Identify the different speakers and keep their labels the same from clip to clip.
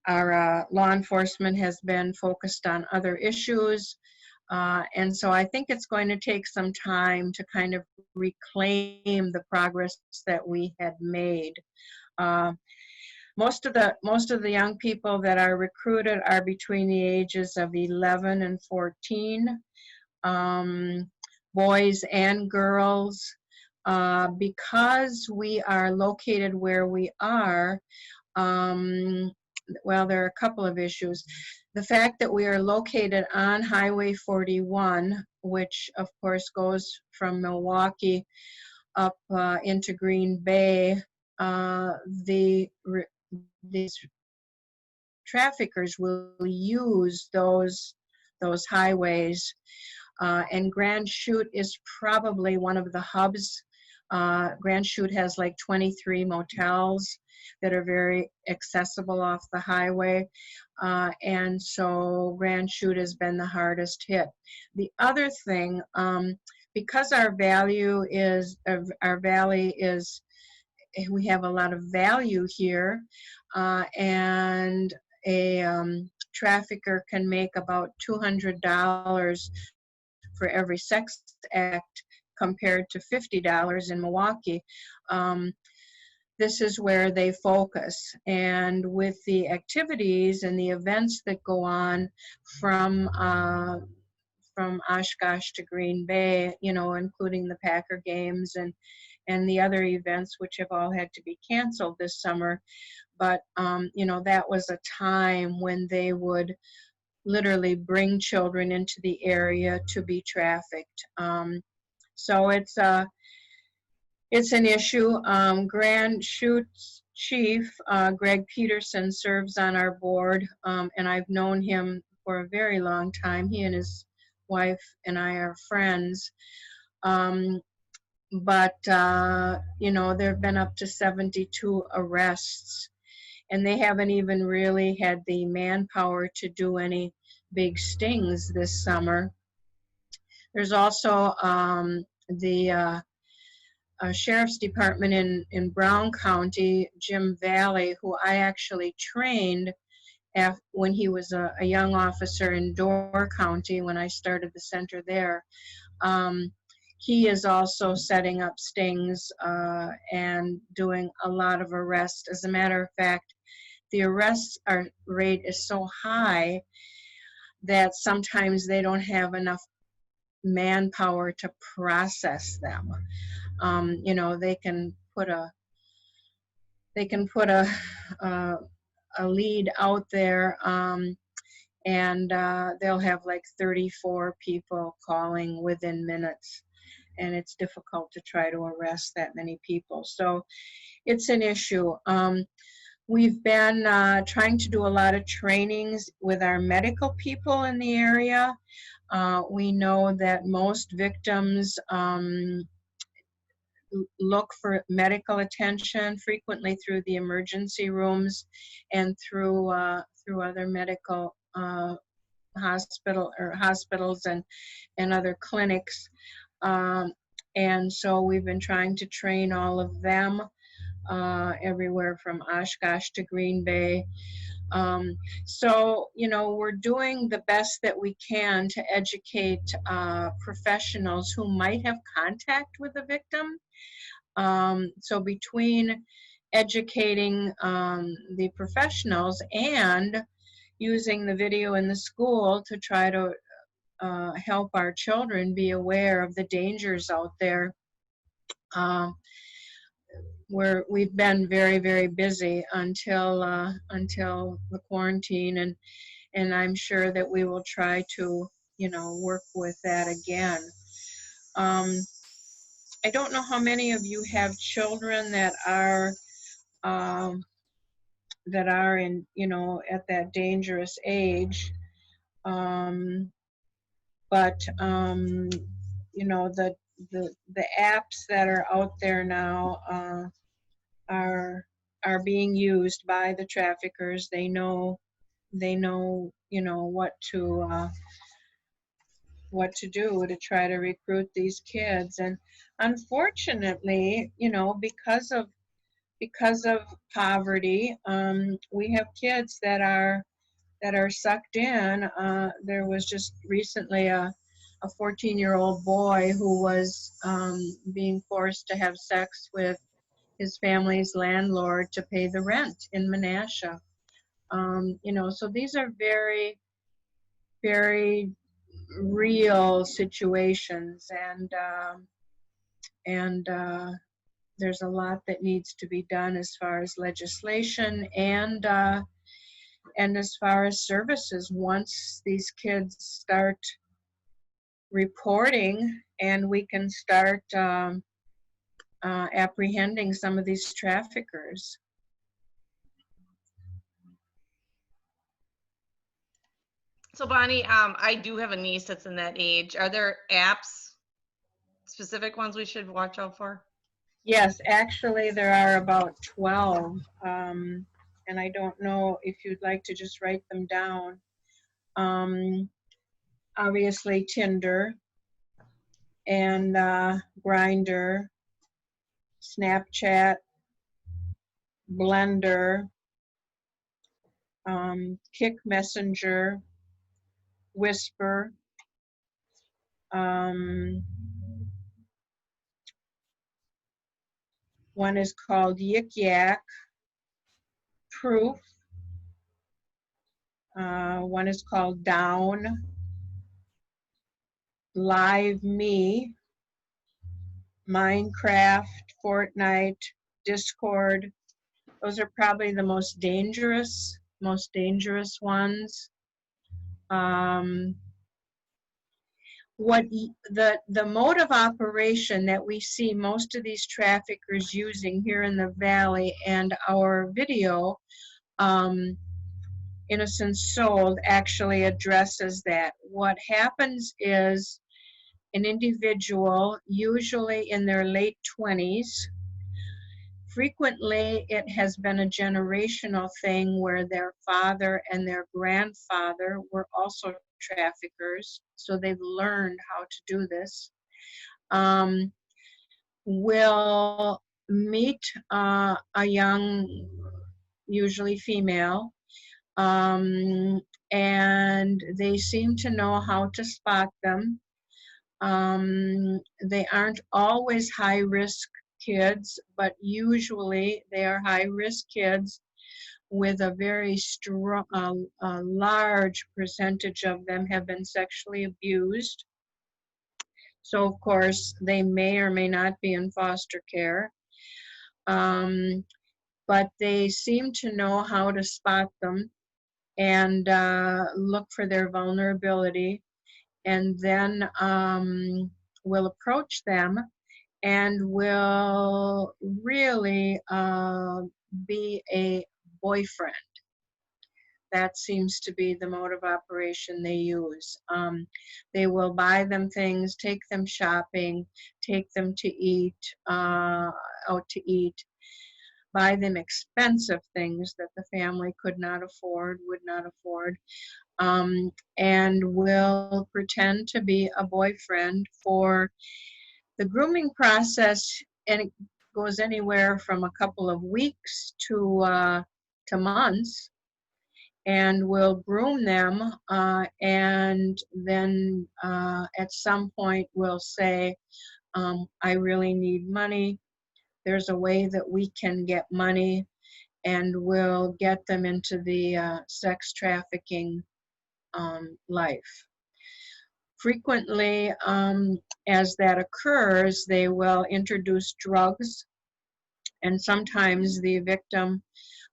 Speaker 1: our law enforcement has been focused on other issues. And so I think it's going to take some time to kind of reclaim the progress that we had made. Most of the young people that are recruited are between the ages of 11 and 14, boys and girls. Because we are located where we are, well, there are a couple of issues. The fact that we are located on Highway 41, which of course goes from Milwaukee up into Green Bay, these traffickers will use those highways, and Grand Chute is probably one of the hubs. Grand Chute has like 23 motels that are very accessible off the highway, and so Grand Chute has been the hardest hit. The other thing, because our valley is, we have a lot of value here, and a trafficker can make about $200 for every sex act compared to $50 in Milwaukee. This is where they focus. And with the activities and the events that go on from Oshkosh to Green Bay, you know, including the Packer games and the other events which have all had to be canceled this summer. But, you know, that was a time when they would literally bring children into the area to be trafficked. So it's an issue. Grand Chute's chief, Greg Peterson, serves on our board, and I've known him for a very long time. He and his wife and I are friends. But you know, there have been up to 72 arrests, and they haven't even really had the manpower to do any big stings this summer. There's also the Sheriff's Department in Brown County, Jim Valley, who I actually trained when he was a young officer in Door County when I started the center there. He is also setting up stings and doing a lot of arrests. As a matter of fact, the arrest rate is so high that sometimes they don't have enough manpower to process them. You know, they can put a lead out there, and they'll have like 34 people calling within minutes, and it's difficult to try to arrest that many people. So it's an issue. We've been trying to do a lot of trainings with our medical people in the area. We know that most victims look for medical attention frequently through the emergency rooms and through other medical hospitals and other clinics. And so we've been trying to train all of them, everywhere from Oshkosh to Green Bay. So, you know, we're doing the best that we can to educate professionals who might have contact with the victim. So between educating the professionals and using the video in the school to try to help our children be aware of the dangers out there, we've been very, very busy until the quarantine, and I'm sure that we will try to, you know, work with that again. I don't know how many of you have children that are in, you know, at that dangerous age, but you know, the apps that are out there now are being used by the traffickers. They know, you know, what to do to try to recruit these kids. And unfortunately, you know, because of because of poverty, we have kids that are sucked in. There was just recently a 14-year-old boy who was being forced to have sex with his family's landlord to pay the rent in Menasha. You know, so these are very, very real situations, and there's a lot that needs to be done as far as legislation and as far as services. Once these kids start reporting, and we can start apprehending some of these traffickers.
Speaker 2: So Bonnie, I do have a niece that's in that age. Are there apps, specific ones we should watch out for?
Speaker 1: Yes, actually there are about 12, and I don't know if you'd like to just write them down. Obviously Tinder and Grindr, Snapchat, Blender, Kick Messenger, Whisper, one is called Yik Yak, Proof, one is called Down, Live Me, Minecraft, Fortnite, Discord. Those are probably the most dangerous ones. What the mode of operation that we see most of these traffickers using here in the valley, and our video, Innocence Sold, actually addresses that. What happens is an individual, usually in their late 20s, frequently it has been a generational thing where their father and their grandfather were also traffickers, so they've learned how to do this. Will meet a young, usually female, and they seem to know how to spot them. They aren't always high-risk kids, but usually they are high-risk kids, with a very strong, a large percentage of them have been sexually abused. So of course they may or may not be in foster care, but they seem to know how to spot them and look for their vulnerability, and then will approach them and will really be a boyfriend. That seems to be the mode of operation they use. They will buy them things, take them shopping, take them to eat, out to eat, buy them expensive things that the family could not afford, would not afford, and will pretend to be a boyfriend for the grooming process, and it goes anywhere from a couple of weeks to months, and will groom them, and then at some point will say, I really need money. There's a way that we can get money, and we'll get them into the sex trafficking life. Frequently, as that occurs, they will introduce drugs, and sometimes the victim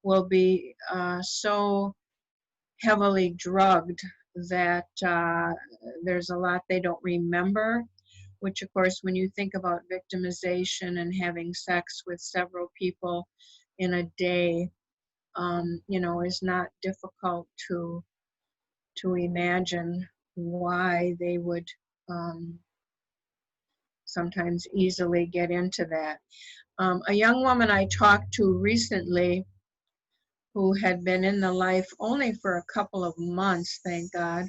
Speaker 1: will be so heavily drugged that there's a lot they don't remember, which of course when you think about victimization and having sex with several people in a day, you know, is not difficult to imagine why they would sometimes easily get into that. A young woman I talked to recently, who had been in the life only for a couple of months, thank God,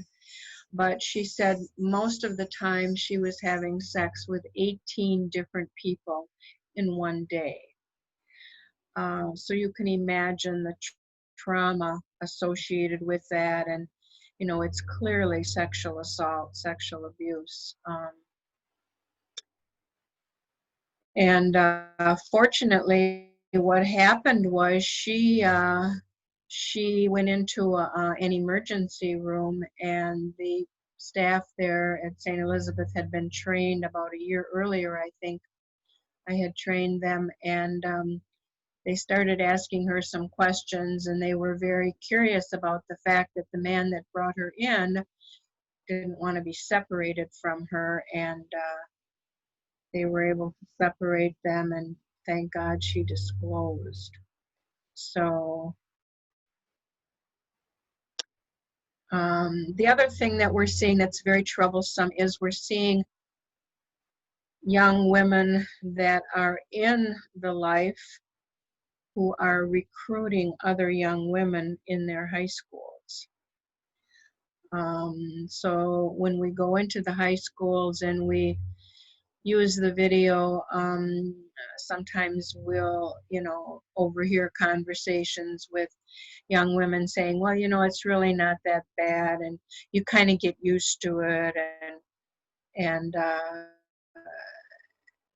Speaker 1: but she said most of the time she was having sex with 18 different people in one day. So you can imagine the trauma associated with that. And, you know, it's clearly sexual assault, sexual abuse. And fortunately, what happened was she went into an emergency room, and the staff there at St. Elizabeth had been trained about a year earlier, I think. I had trained them, and they started asking her some questions, and they were very curious about the fact that the man that brought her in didn't want to be separated from her, and they were able to separate them, and thank God she disclosed. So the other thing that we're seeing that's very troublesome is we're seeing young women that are in the life who are recruiting other young women in their high schools. So when we go into the high schools and we use the video, sometimes we'll, you know, overhear conversations with young women saying, well, you know, it's really not that bad, and you kind of get used to it, and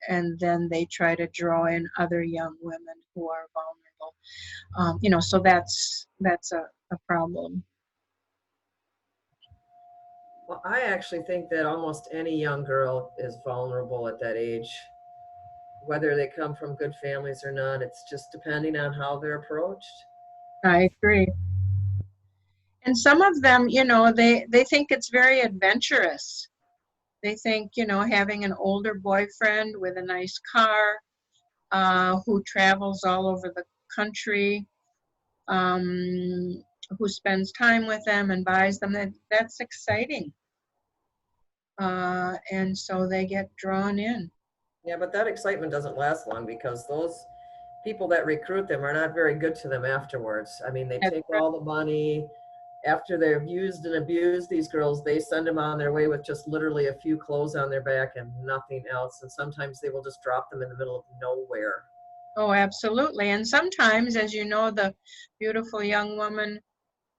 Speaker 1: and then they try to draw in other young women who are vulnerable. You know, so that's a problem.
Speaker 3: Well, I actually think that almost any young girl is vulnerable at that age, whether they come from good families or not. It's just depending on how they're approached.
Speaker 1: I agree. And some of them, you know, they think it's very adventurous. They think, you know, having an older boyfriend with a nice car, who travels all over the country, who spends time with them and buys them, that's exciting. And so they get drawn in.
Speaker 3: Yeah, but that excitement doesn't last long because those people that recruit them are not very good to them afterwards. I mean, they
Speaker 1: That's
Speaker 3: take
Speaker 1: right.
Speaker 3: all the money. After they've used and abused these girls, they send them on their way with just literally a few clothes on their back and nothing else. And sometimes they will just drop them in the middle of nowhere.
Speaker 1: Oh, absolutely. And sometimes, as you know, the beautiful young woman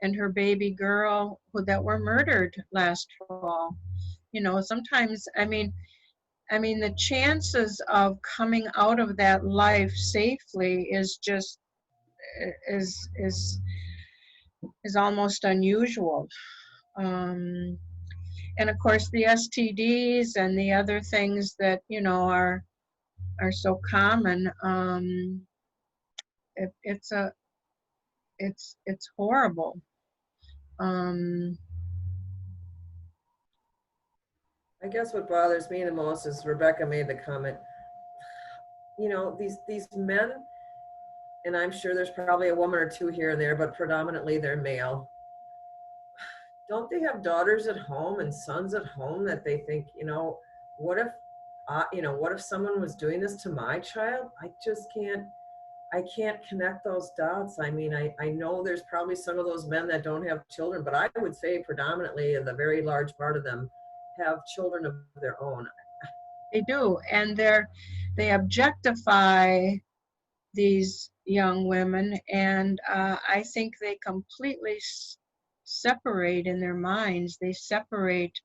Speaker 1: and her baby girl that were murdered last fall, you know, sometimes, I mean, the chances of coming out of that life safely is just is is is almost unusual. Um, and of course, the STDs and the other things that, you know, are so common. It's a it's horrible. Um,
Speaker 3: I guess what bothers me the most is Rebecca made the comment, you know, these men, and I'm sure there's probably a woman or two here and there, but predominantly they're male. Don't they have daughters at home and sons at home that they think, you know, what if, what if someone was doing this to my child? I can't connect those dots. I mean, I know there's probably some of those men that don't have children, but I would say predominantly, and the very large part of them have children of their own.
Speaker 1: they do, and they objectify these young women, and I think they completely separate in their minds. They separate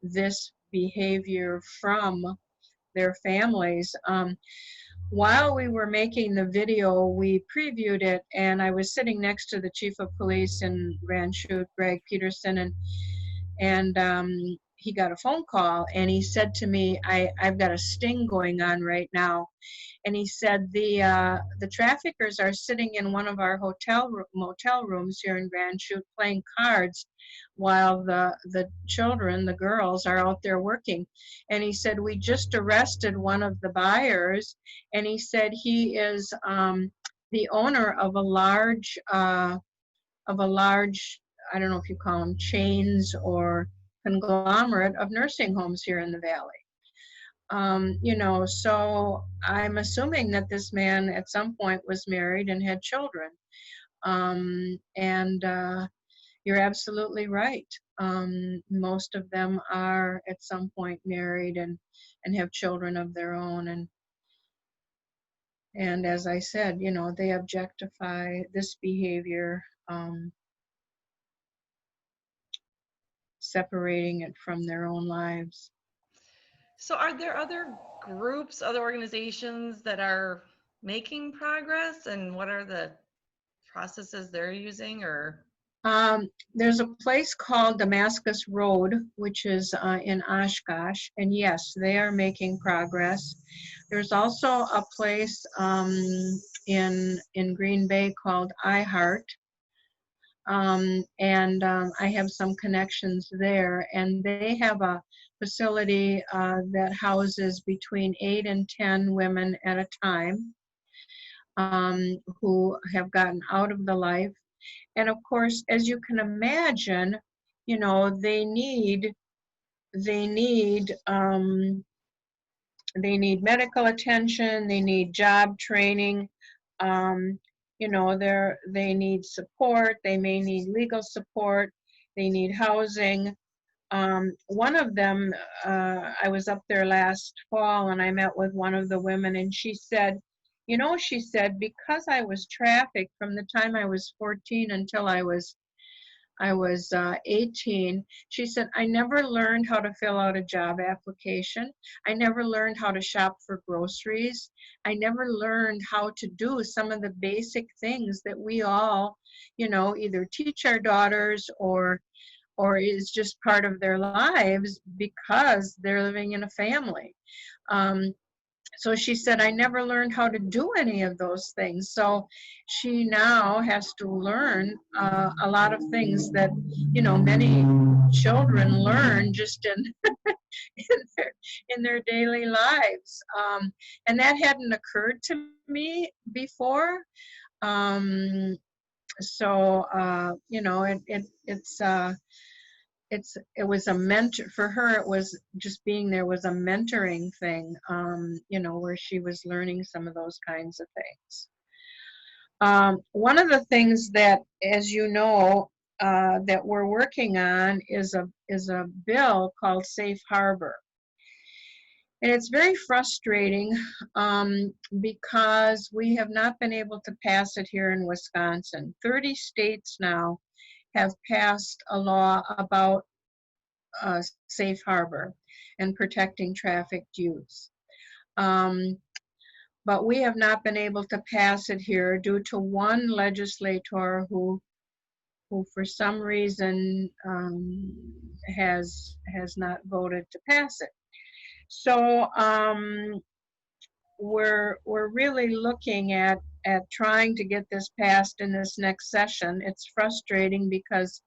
Speaker 1: this behavior from their families. While we were making the video, we previewed it, and I was sitting next to the chief of police in Grand Chute, Greg Peterson, and he got a phone call, and he said to me, I've got a sting going on right now. And he said the traffickers are sitting in one of our motel rooms here in Grand Chute playing cards while the children, the girls, are out there working. And he said we just arrested one of the buyers, and he said he is the owner of a large I don't know if you call them chains or conglomerate of nursing homes here in the valley. You know, so I'm assuming that this man at some point was married and had children. And you're absolutely right. Most of them are at some point married and have children of their own. And as I said, you know, they objectify this behavior, separating it from their own lives.
Speaker 2: So are there other groups, other organizations that are making progress, and what are the processes they're using? Or
Speaker 1: There's a place called Damascus Road, which is in Oshkosh, and yes, they are making progress. There's also a place in Green Bay called iHeart, and I have some connections there, and they have a facility that houses between 8 and 10 women at a time, who have gotten out of the life. And of course, as you can imagine, you know, they need medical attention, they need job training, you know, they need support, they may need legal support, they need housing. One of them, I was up there last fall and I met with one of the women, and she said, you know, she said, because I was trafficked from the time I was 14 until I was 18, she said, I never learned how to fill out a job application. I never learned how to shop for groceries. I never learned how to do some of the basic things that we all, you know, either teach our daughters or is just part of their lives because they're living in a family. So she said, I never learned how to do any of those things. So she now has to learn a lot of things that, you know, many children learn just in their daily lives. And that hadn't occurred to me before. You know, it was a mentor for her. It was just being there was a mentoring thing, you know, where she was learning some of those kinds of things. One of the things that, as you know, that we're working on is a bill called Safe Harbor. And it's very frustrating because we have not been able to pass it here in Wisconsin. 30 states now have passed a law about safe harbor and protecting trafficked youths. But we have not been able to pass it here due to one legislator who for some reason has not voted to pass it. So we're really looking at trying to get this passed in this next session. It's frustrating because,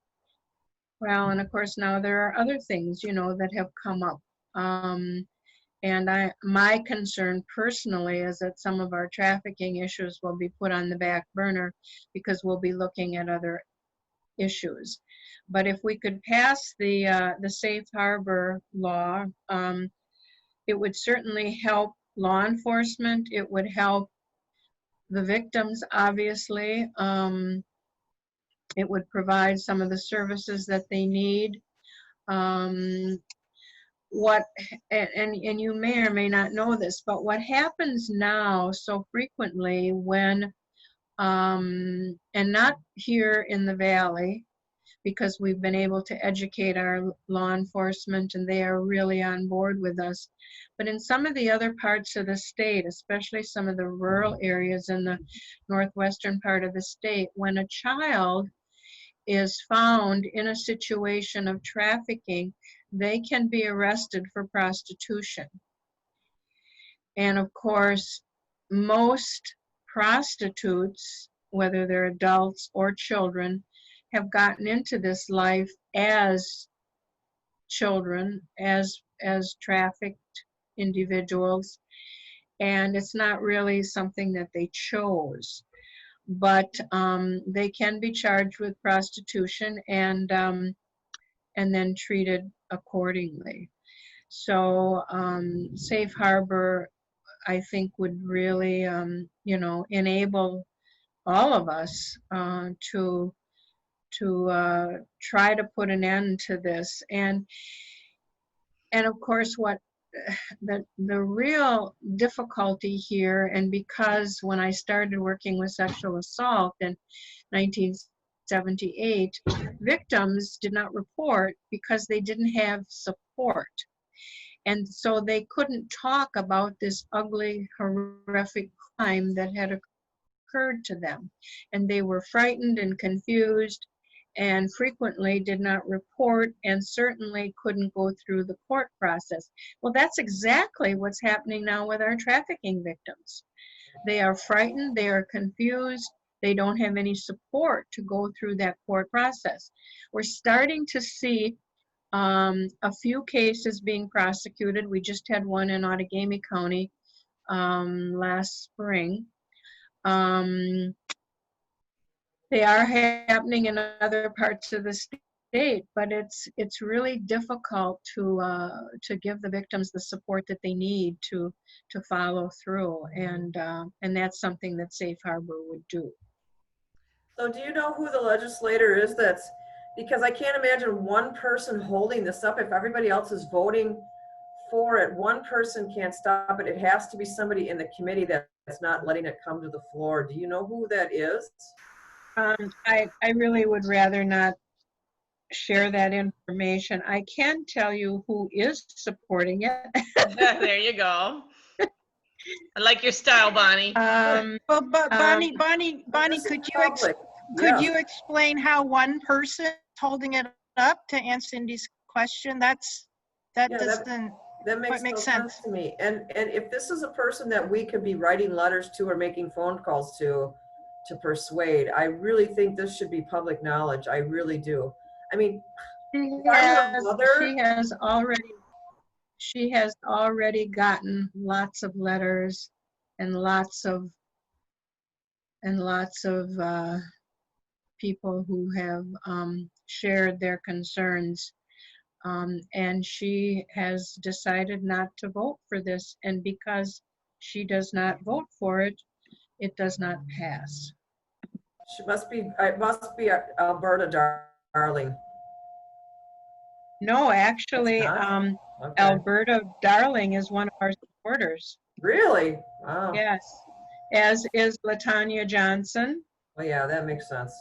Speaker 1: well, and of course now there are other things, you know, that have come up. And my concern personally is that some of our trafficking issues will be put on the back burner because we'll be looking at other issues. But if we could pass the safe harbor law, it would certainly help law enforcement. It would help the victims, obviously. It would provide some of the services that they need. And you may or may not know this, but what happens now so frequently when, and not here in the Valley, because we've been able to educate our law enforcement and they are really on board with us. But in some of the other parts of the state, especially some of the rural areas in the northwestern part of the state, when a child is found in a situation of trafficking, they can be arrested for prostitution. And of course, most prostitutes, whether they're adults or children, have gotten into this life as children, as trafficked individuals, and it's not really something that they chose. But they can be charged with prostitution and then treated accordingly. So Safe Harbor, I think, would really, you know, enable all of us to try to put an end to this. And of course, what the real difficulty here, and because when I started working with sexual assault in 1978, victims did not report because they didn't have support. And so they couldn't talk about this ugly, horrific crime that had occurred to them. And they were frightened and confused and frequently did not report and certainly couldn't go through the court process. Well, that's exactly what's happening now with our trafficking victims. They are frightened, they are confused, they don't have any support to go through that court process. We're starting to see a few cases being prosecuted. We just had one in Outagamie County last spring. They are happening in other parts of the state, but it's really difficult to give the victims the support that they need to follow through, and that's something that Safe Harbor would do.
Speaker 3: So do you know who the legislator is that's, because I can't imagine one person holding this up. If everybody else is voting for it, one person can't stop it. It has to be somebody in the committee that's not letting it come to the floor. Do you know who that is?
Speaker 1: I really would rather not share that information. I can tell you who is supporting it.
Speaker 2: There you go. I like your style, Bonnie.
Speaker 4: Well, but Bonnie,
Speaker 3: This is
Speaker 4: could
Speaker 3: public.
Speaker 4: you explain how one person is holding it up to answer Cindy's question? That
Speaker 3: Yeah,
Speaker 4: doesn't
Speaker 3: That makes
Speaker 4: makes
Speaker 3: no sense to me. And if this is a person that we could be writing letters to or making phone calls to persuade, I really think this should be public knowledge. I really do. I mean,
Speaker 1: She has already gotten lots of letters and lots of people who have shared their concerns. And she has decided not to vote for this. And because she does not vote for it, it does not pass.
Speaker 3: it must be Alberta Darling.
Speaker 1: No, actually,
Speaker 3: Okay.
Speaker 1: Alberta Darling is one of our supporters.
Speaker 3: Really? Wow.
Speaker 1: Yes, as is LaTanya Johnson,
Speaker 3: Well, yeah, that makes sense.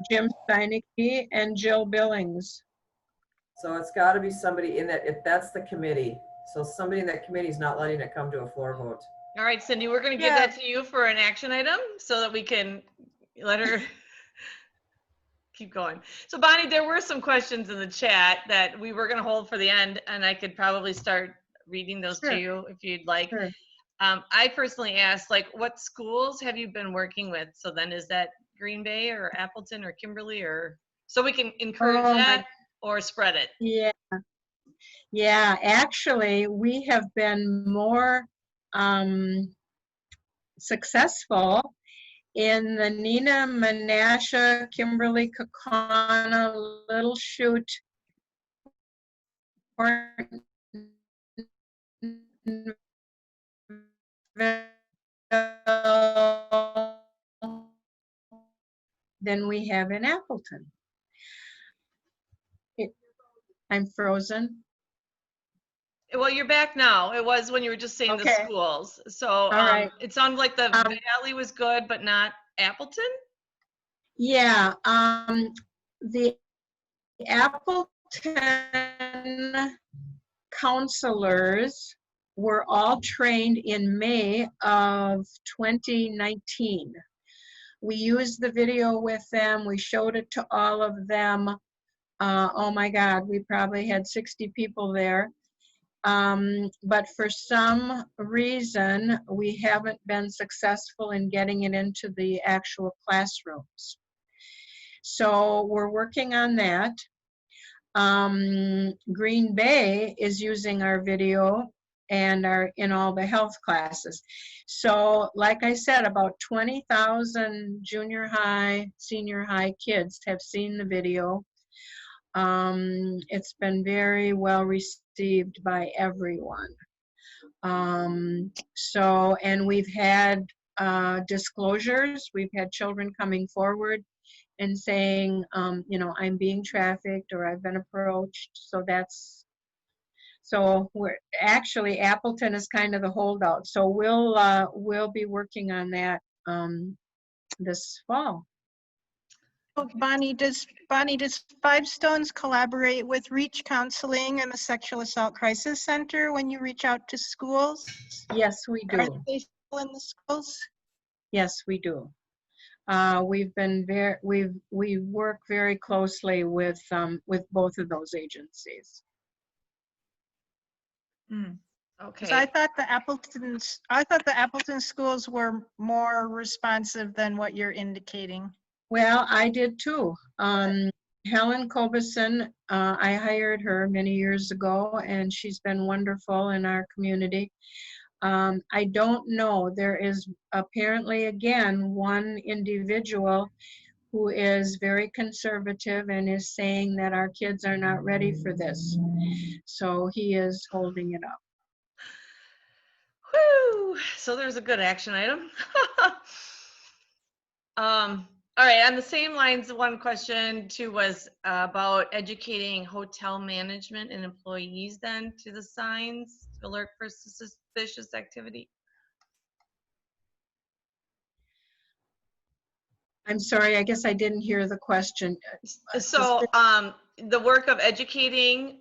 Speaker 1: Jim Steinecke, and Jill Billings.
Speaker 3: So it's got to be somebody in that, if that's the committee. So somebody in that committee is not letting it come to a floor vote.
Speaker 2: All right, Cindy, we're going to give that to you for an action item so that we can let her keep going. So Bonnie, there were some questions in the chat that we were going to hold for the end, and I could probably start reading those to you if you'd like.
Speaker 1: Sure.
Speaker 2: I personally asked, like, what schools have you been working with? So then is that Green Bay or Appleton or Kimberly, or so we can encourage that or spread it?
Speaker 1: Yeah, actually, we have been more successful in the Nina, Menasha, Kimberly, Kaukauna, Little Chute, than we have in Appleton. I'm frozen.
Speaker 2: Well, you're back now. It was when you were just saying the schools. So
Speaker 1: right.
Speaker 2: It sounded like the Valley was good, but not Appleton?
Speaker 1: Yeah, the Appleton counselors were all trained in May of 2019. We used the video with them. We showed it to all of them. Oh my God, we probably had 60 people there. But for some reason, we haven't been successful in getting it into the actual classrooms. So we're working on that. Green Bay is using our video and are in all the health classes. So like I said, about 20,000 junior high, senior high kids have seen the video. It's been very well received by everyone. And we've had disclosures. We've had children coming forward and saying, I'm being trafficked or I've been approached. So So we're actually, Appleton is kind of the holdout. So we'll be working on that this fall.
Speaker 4: Oh, Bonnie, does Five Stones collaborate with Reach Counseling and the Sexual Assault Crisis Center when you reach out to schools?
Speaker 1: Yes, we
Speaker 4: Are
Speaker 1: do.
Speaker 4: they still in the schools?
Speaker 1: Yes, we do. We've been we work very closely with both of those agencies.
Speaker 2: Okay.
Speaker 4: So I thought the Appleton schools were more responsive than what you're indicating.
Speaker 1: Well, I did too. Helen Cobison, I hired her many years ago, and she's been wonderful in our community. I don't know. There is apparently, again, one individual who is very conservative and is saying that our kids are not ready for this. So he is holding it up.
Speaker 2: Whew. So there's a good action item. All right, on the same lines, one question too was about educating hotel management and employees then to the signs to alert for suspicious activity.
Speaker 1: I'm sorry, I guess I didn't hear the question.
Speaker 2: So the work of educating,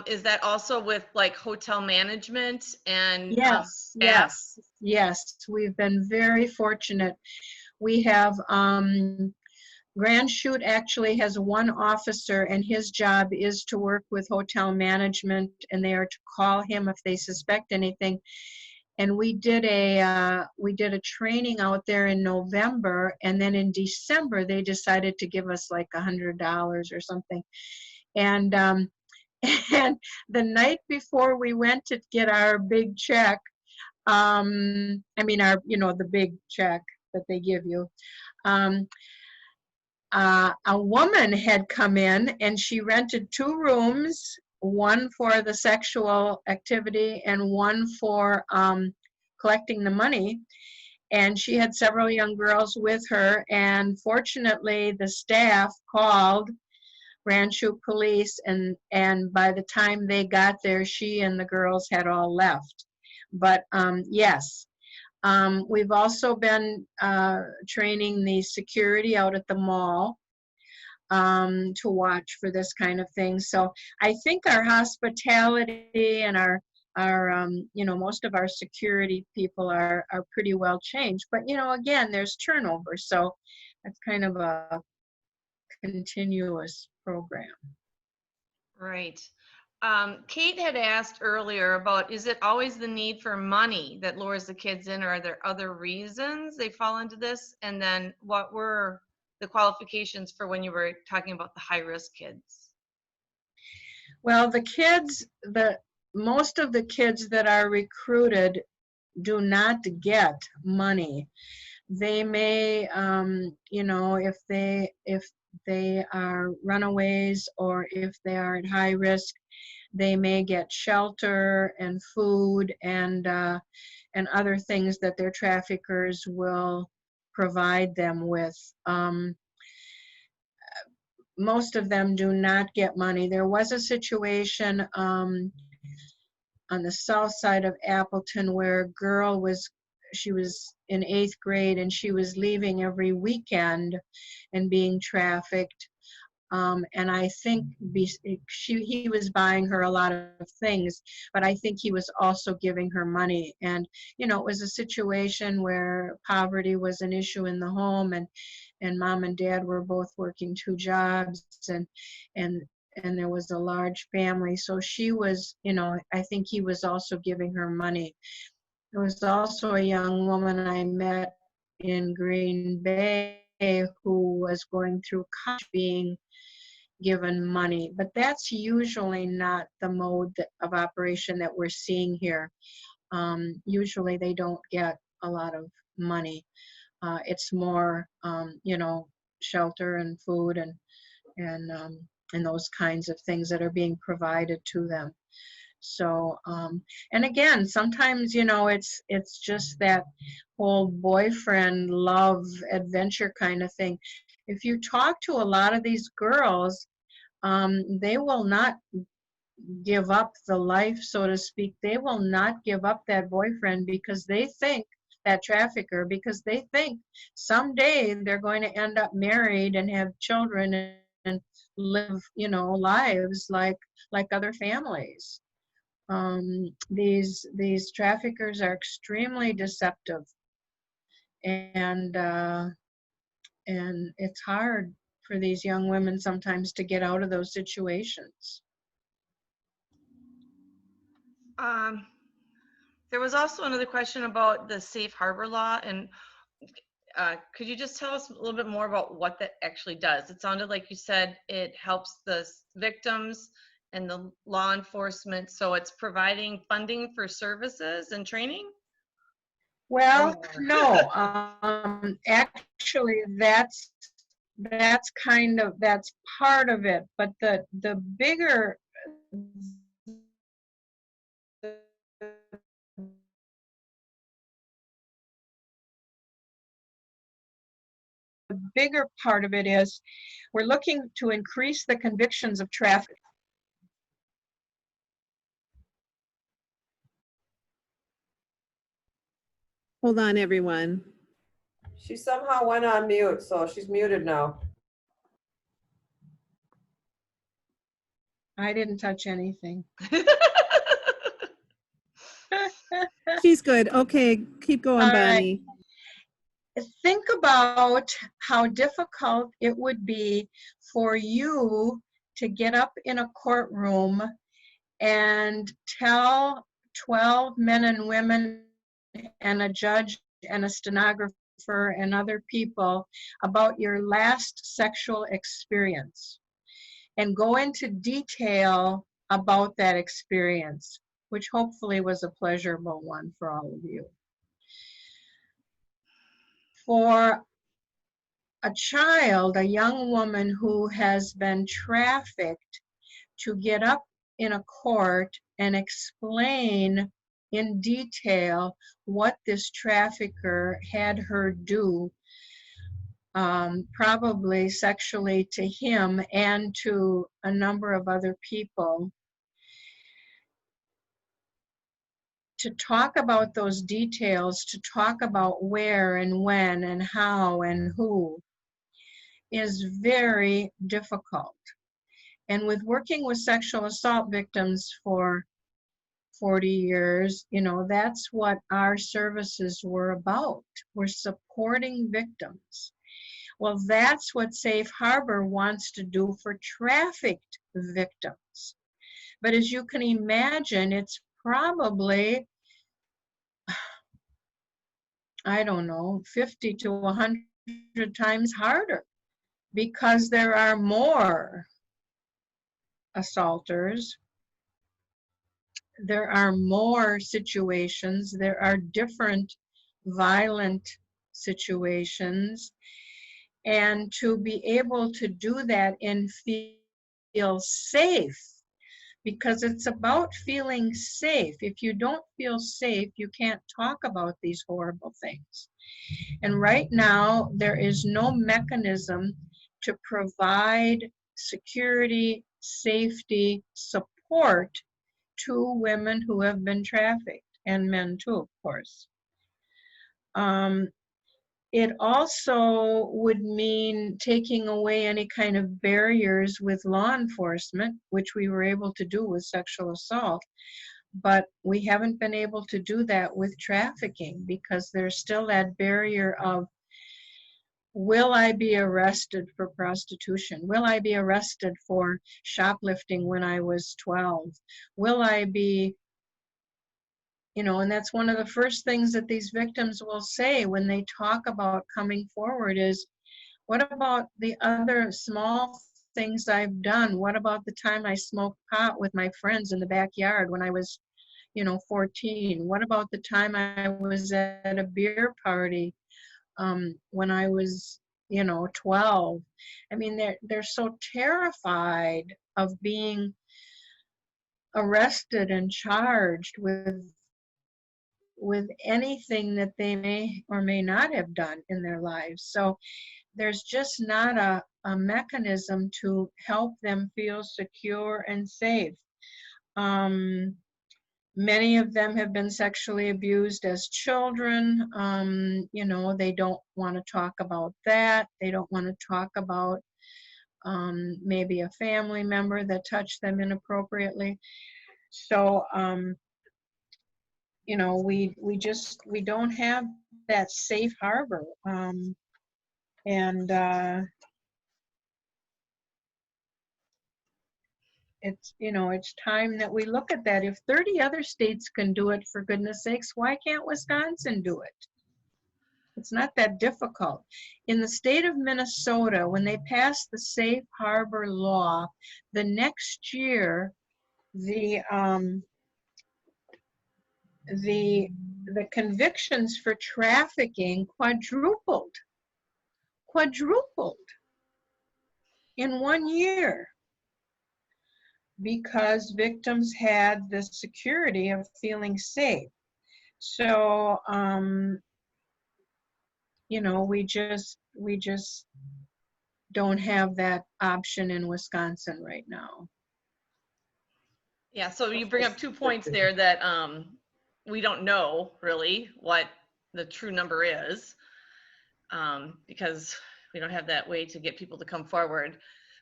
Speaker 2: is that also with like hotel management and
Speaker 1: Yes, yes, yes. We've been very fortunate. We have, Grand Chute actually has one officer, and his job is to work with hotel management, and they are to call him if they suspect anything. And we did a training out there in November, and then in December they decided to give us like $100 or something. And and the night before we went to get our big check, I mean our, the big check that they give you, a woman had come in and she rented 2 rooms, one for the sexual activity and one for collecting the money. And she had several young girls with her. And fortunately, the staff called Grand Chute Police, and by the time they got there, she and the girls had all left. But yes. We've also been training the security out at the mall to watch for this kind of thing. So I think our hospitality and our most of our security people are pretty well changed. But again, there's turnover, so that's kind of a continuous program.
Speaker 2: Right. Kate had asked earlier about, is it always the need for money that lures the kids in, or are there other reasons they fall into this? And then what were the qualifications for when you were talking about the high-risk kids?
Speaker 1: Well, most of the kids that are recruited do not get money. They may, if they are runaways or if they are at high risk, they may get shelter and food and other things that their traffickers will provide them with. Most of them do not get money. There was a situation on the south side of Appleton where a girl she was in 8th grade and she was leaving every weekend and being trafficked. And I think he was buying her a lot of things, but I think he was also giving her money. And, it was a situation where poverty was an issue in the home, and mom and dad were both working 2 jobs, and there was a large family. So she was, I think he was also giving her money. There was also a young woman I met in Green Bay who was going through college being given money, but that's usually not the mode of operation that we're seeing here. Usually they don't get a lot of money. It's more, shelter and food and those kinds of things that are being provided to them. So, and again, sometimes, it's just that whole boyfriend love adventure kind of thing. If you talk to a lot of these girls, they will not give up the life, so to speak. They will not give up that boyfriend because they think, that trafficker, because they think someday they're going to end up married and have children and live, you know, lives like other families. These traffickers are extremely deceptive, and it's hard for these young women sometimes to get out of those situations.
Speaker 2: There was also another question about the safe harbor law, and could you just tell us a little bit more about what that actually does? It sounded like you said it helps the victims and the law enforcement, so it's providing funding for services and training?
Speaker 1: Well, no, actually that's part of it, but the bigger part of it is we're looking to increase the convictions of traffic.
Speaker 5: Hold on, everyone.
Speaker 3: She somehow went on mute, so she's muted now.
Speaker 1: I didn't touch anything.
Speaker 5: She's good. Okay, keep going,
Speaker 1: All right.
Speaker 5: Bonnie.
Speaker 1: Think about how difficult it would be for you to get up in a courtroom and tell 12 men and women and a judge and a stenographer and other people about your last sexual experience and go into detail about that experience, which hopefully was a pleasurable one for all of you. For a child, a young woman who has been trafficked, to get up in a court and explain in detail what this trafficker had her do, probably sexually to him and to a number of other people, to talk about those details, to talk about where and when and how and who, is very difficult. And with working with sexual assault victims for 40 years, you know, that's what our services were about. We're supporting victims. Well, that's what Safe Harbor wants to do for trafficked victims. But as you can imagine, it's probably, I don't know, 50 to 100 times harder because there are more assaulters, there are more situations, there are different violent situations, and to be able to do that and feel safe, because it's about feeling safe. If you don't feel safe, you can't talk about these horrible things. And right now, there is no mechanism to provide security, safety, support to women who have been trafficked, and men too, of course. It also would mean taking away any kind of barriers with law enforcement, which we were able to do with sexual assault, but we haven't been able to do that with trafficking because there's still that barrier of, will I be arrested for prostitution? Will I be arrested for shoplifting when I was 12? Will I be, you know, and that's one of the first things that these victims will say when they talk about coming forward is, what about the other small things I've done? What about the time I smoked pot with my friends in the backyard when I was, you know, 14? What about the time I was at a beer party when I was, you know, 12? I mean, they're so terrified of being arrested and charged with anything that they may or may not have done in their lives. So there's just not a mechanism to help them feel secure and safe. Many of them have been sexually abused as children. You know, they don't want to talk about that. They don't want to talk about maybe a family member that touched them inappropriately. So, you know, we don't have that safe harbor. And it's, you know, it's time that we look at that. If 30 other states can do it, for goodness sakes, why can't Wisconsin do it? It's not that difficult. In the state of Minnesota, when they passed the safe harbor law, the next year, the convictions for trafficking quadrupled in 1 year, because victims had the security of feeling safe. So, you know, we just don't have that option in Wisconsin right now.
Speaker 2: Yeah, so you bring up 2 points there that we don't know really what the true number is, because we don't have that way to get people to come forward.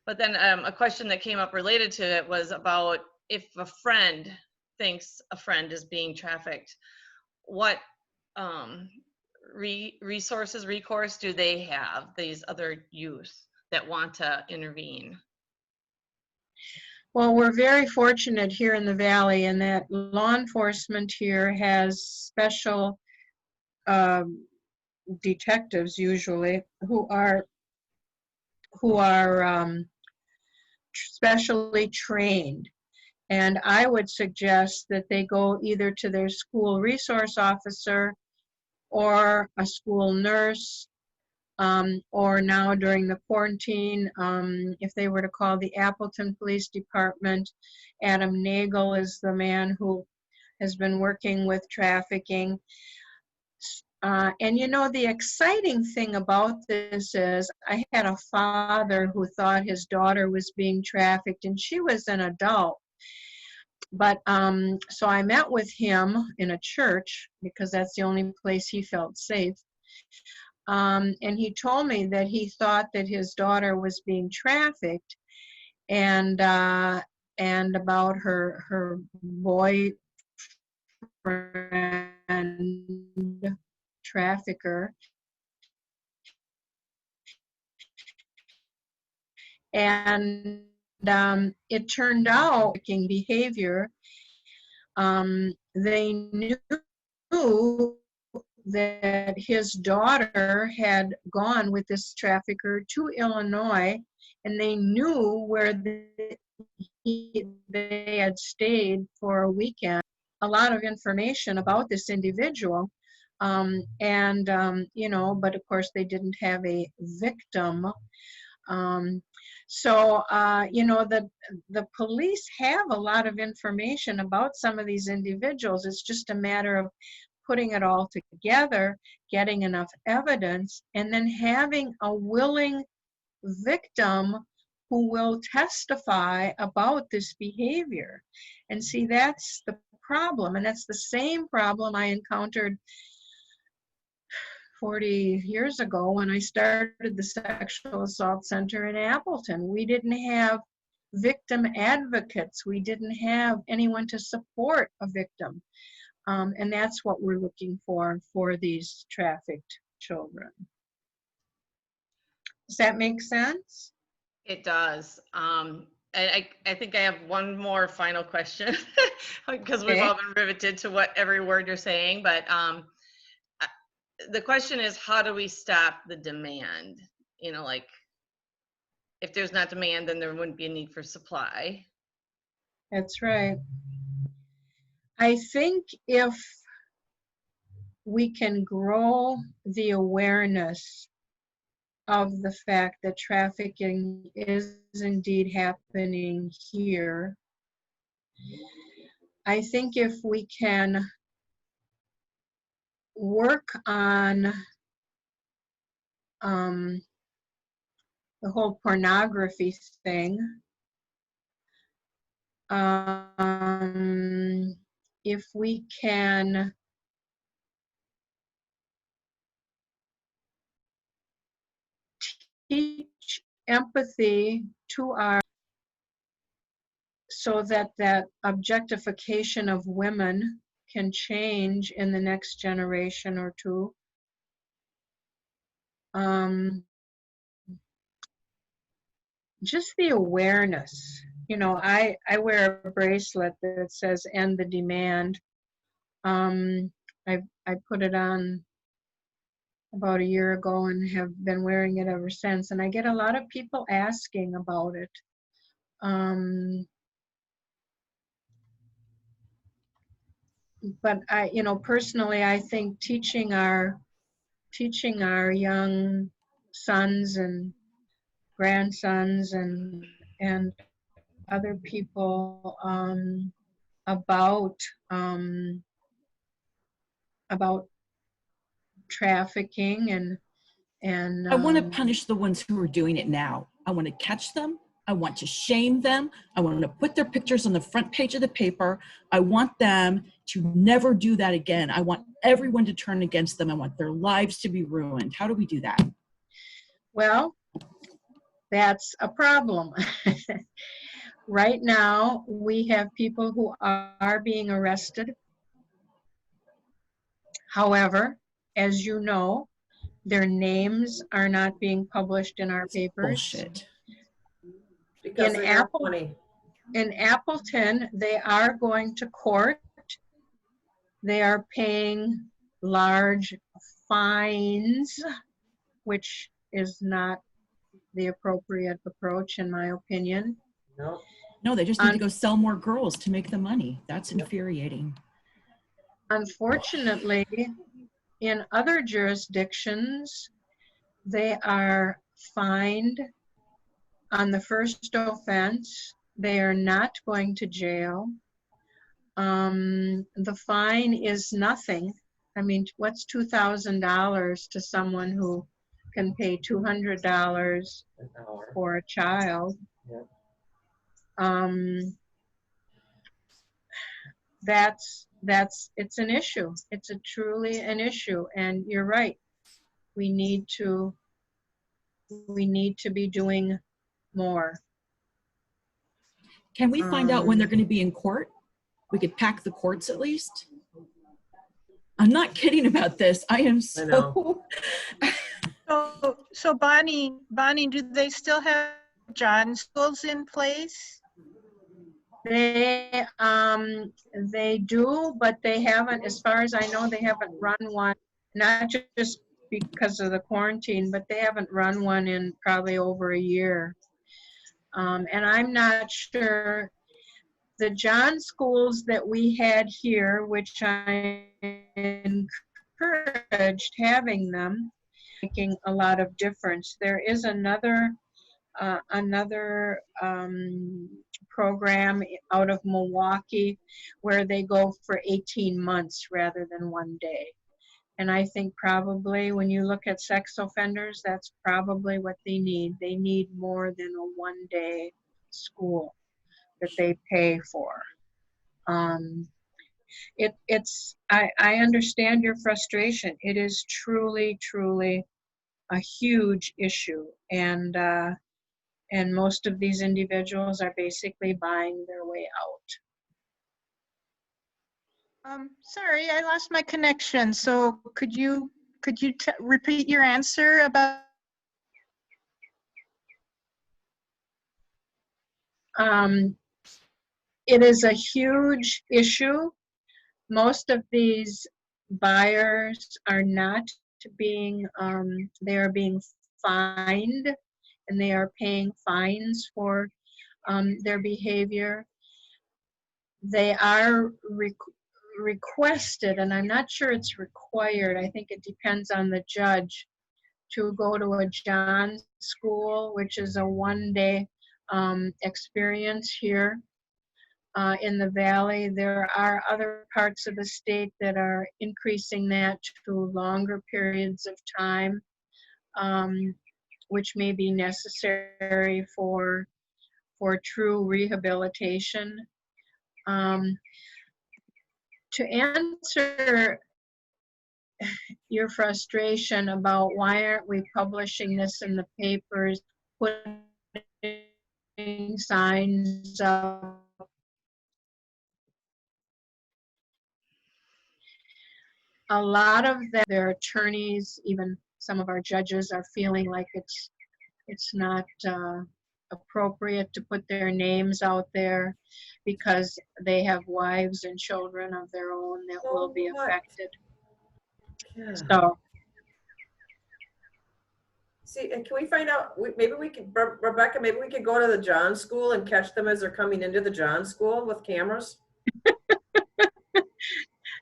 Speaker 2: But then a question that came up related to it was about if a friend thinks a friend is being trafficked, what recourse do they have, these other youth that want to intervene?
Speaker 1: Well, we're very fortunate here in the Valley in that law enforcement here has special detectives usually who are specially trained. And I would suggest that they go either to their school resource officer or a school nurse, or now during the quarantine, if they were to call the Appleton Police Department. Adam Nagel is the man who has been working with trafficking. And you know, the exciting thing about this is I had a father who thought his daughter was being trafficked, and she was an adult. But so I met with him in a church because that's the only place he felt safe. And he told me that he thought that his daughter was being trafficked, and about her boyfriend trafficker. And it turned out behavior. They knew that his daughter had gone with this trafficker to Illinois, and they knew where they had stayed for a weekend. A lot of information about this individual, you know, but of course they didn't have a victim. So, you know, the police have a lot of information about some of these individuals. It's just a matter of putting it all together, getting enough evidence, and then having a willing victim who will testify about this behavior. And see, that's the problem. And that's the same problem I encountered 40 years ago when I started the Sexual Assault Center in Appleton. We didn't have victim advocates. We didn't have anyone to support a victim. And that's what we're looking for these trafficked children. Does that make sense?
Speaker 2: It does. I think I have one more final question because we've all been riveted to what every word you're saying. But the question is, how do we stop the demand? You know, like if there's not demand, then there wouldn't be a need for supply.
Speaker 1: That's right. I think if we can grow the awareness of the fact that trafficking is indeed happening here, I think if we can work on the whole pornography thing, if we can teach empathy to our, so that that objectification of women can change in the next generation or two. Just the awareness. You know, I wear a bracelet that says "End the Demand." I put it on about a year ago and have been wearing it ever since. And I get a lot of people asking about it. But I, you know, personally, I think teaching our young sons and grandsons and other people about trafficking and
Speaker 6: I want to punish the ones who are doing it now. I want to catch them. I want to shame them. I want to put their pictures on the front page of the paper. I want them to never do that again. I want everyone to turn against them. I want their lives to be ruined. How do we do that?
Speaker 1: Well, that's a problem. Right now, we have people who are being arrested. However, as you know, their names are not being published in our papers.
Speaker 6: Bullshit.
Speaker 3: Because they have money.
Speaker 1: In Appleton, they are going to court. They are paying large fines, which is not the appropriate approach, in my opinion.
Speaker 3: No.
Speaker 6: No, they just need to go sell more girls to make the money. That's infuriating.
Speaker 1: Unfortunately, in other jurisdictions, they are fined on the first offense. They are not going to jail. The fine is nothing. I mean, what's $2,000 to someone who can pay $200 for a child?
Speaker 3: Yep.
Speaker 1: It's an issue. It's truly an issue, and you're right. We need to be doing more.
Speaker 6: Can we find out when they're going to be in court? We could pack the courts at least. I'm not kidding about this. I am so.
Speaker 4: So Bonnie, do they still have John schools in place?
Speaker 1: They do, but they haven't, as far as I know, they haven't run one, not just because of the quarantine, but they haven't run one in probably over a year. And I'm not sure, the John schools that we had here, which I encouraged having them, making a lot of difference. There is another program out of Milwaukee where they go for 18 months rather than one day. And I think probably when you look at sex offenders, that's probably what they need. They need more than a one-day school that they pay for. I understand your frustration. It is truly, truly a huge issue. And most of these individuals are basically buying their way out.
Speaker 4: Sorry, I lost my connection. So could you repeat your answer about?
Speaker 1: It is a huge issue. Most of these buyers are not being, they are being fined, and they are paying fines for their behavior. They are requested, and I'm not sure it's required, I think it depends on the judge, to go to a John school, which is a one-day experience here in the Valley. There are other parts of the state that are increasing that to longer periods of time, which may be necessary for true rehabilitation. to answer your frustration about why aren't we publishing this in the papers, putting signs up, a lot of their attorneys, even some of our judges, are feeling like it's not appropriate to put their names out there because they have wives and children of their own that will be affected.
Speaker 3: Yeah.
Speaker 1: So,
Speaker 3: See, and can we find out, maybe we could, Rebecca, maybe we could go to the John School and catch them as they're coming into the John School with cameras?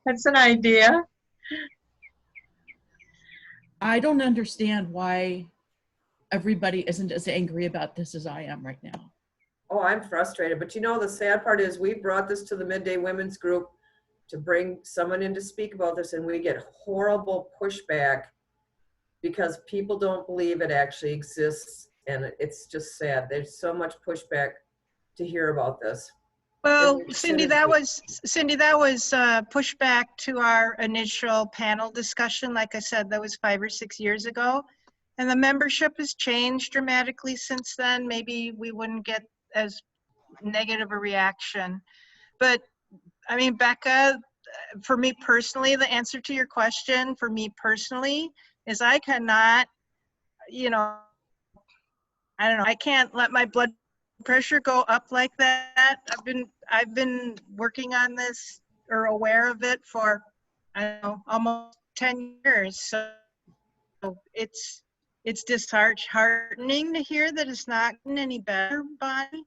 Speaker 1: that's an idea.
Speaker 6: I don't understand why everybody isn't as angry about this as I am right now.
Speaker 3: Oh, I'm frustrated, but you know, the sad part is we brought this to the Midday Women's Group to bring someone in to speak about this, and we get horrible pushback because people don't believe it actually exists, and it's just sad. There's so much pushback to hear about this.
Speaker 4: Well, Cindy, that was pushback to our initial panel discussion. Like I said, that was 5 or 6 years ago. And the membership has changed dramatically since then. Maybe we wouldn't get as negative a reaction. But I mean, Becca, for me personally, the answer to your question, for me personally, is I cannot, you know, I don't know, I can't let my blood pressure go up like that. I've been working on this or aware of it for, I don't know, almost 10 years. So it's disheartening to hear that it's not getting any better, Bonnie.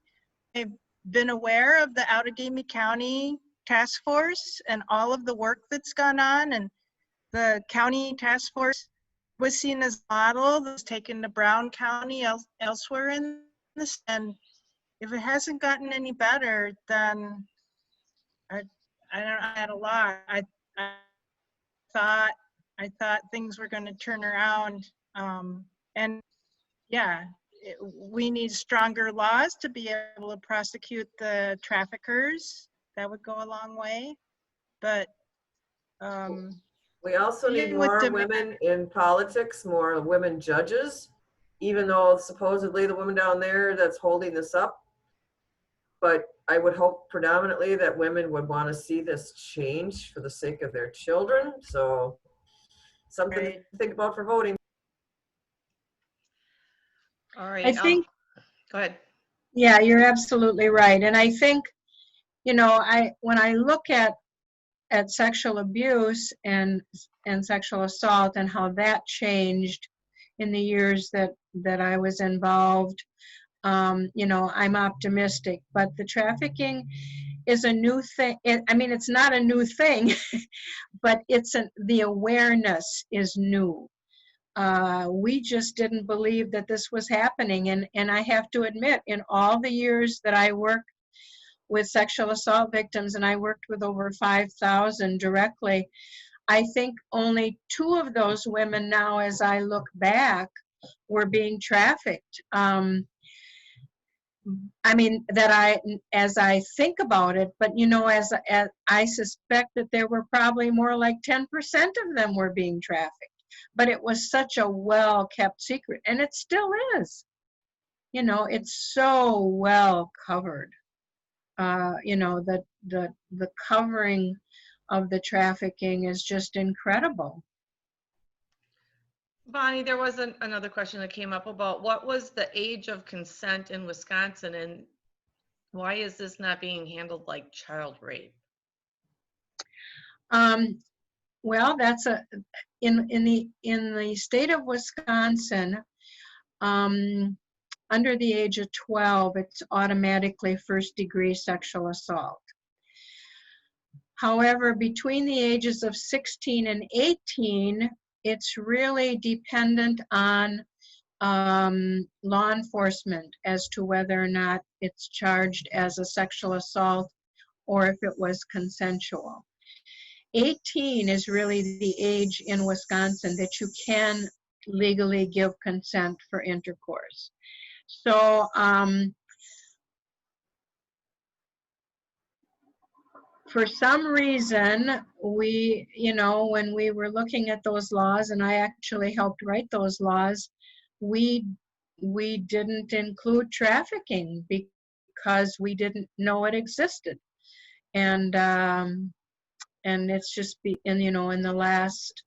Speaker 4: I've been aware of the Outagamie County Task Force and all of the work that's gone on, and the county task force was seen as a model that's taken to Brown County elsewhere in this. And if it hasn't gotten any better, then I had a lot. I thought things were going to turn around, and yeah, we need stronger laws to be able to prosecute the traffickers. That would go a long way. But
Speaker 3: we also need
Speaker 4: even with
Speaker 3: more women in politics, more women judges, even though supposedly the woman down there that's holding this up. But I would hope predominantly that women would want to see this change for the sake of their children. So something to think about for voting.
Speaker 2: All right.
Speaker 1: I think,
Speaker 2: go ahead.
Speaker 1: yeah, you're absolutely right. And I think, you know, when I look at sexual abuse and sexual assault and how that changed in the years that I was involved, you know, I'm optimistic. But the trafficking is a new thing. I mean, it's not a new thing, but the awareness is new. We just didn't believe that this was happening. And I have to admit, in all the years that I worked with sexual assault victims, and I worked with over 5,000 directly, I think only 2 of those women now, as I look back, were being trafficked. I mean, as I think about it, but you know, as I suspect that there were probably more like 10% of them were being trafficked. But it was such a well-kept secret, and it still is. You know, it's so well covered. You know, the covering of the trafficking is just incredible.
Speaker 2: Bonnie, there was another question that came up about what was the age of consent in Wisconsin, and why is this not being handled like child rape?
Speaker 1: Well, that's in the state of Wisconsin, under the age of 12, it's automatically first-degree sexual assault. However, between the ages of 16 and 18, it's really dependent on law enforcement as to whether or not it's charged as a sexual assault or if it was consensual. 18 is really the age in Wisconsin that you can legally give consent for intercourse. So for some reason, we, when we were looking at those laws, and I actually helped write those laws, we didn't include trafficking because we didn't know it existed. And it's just in the last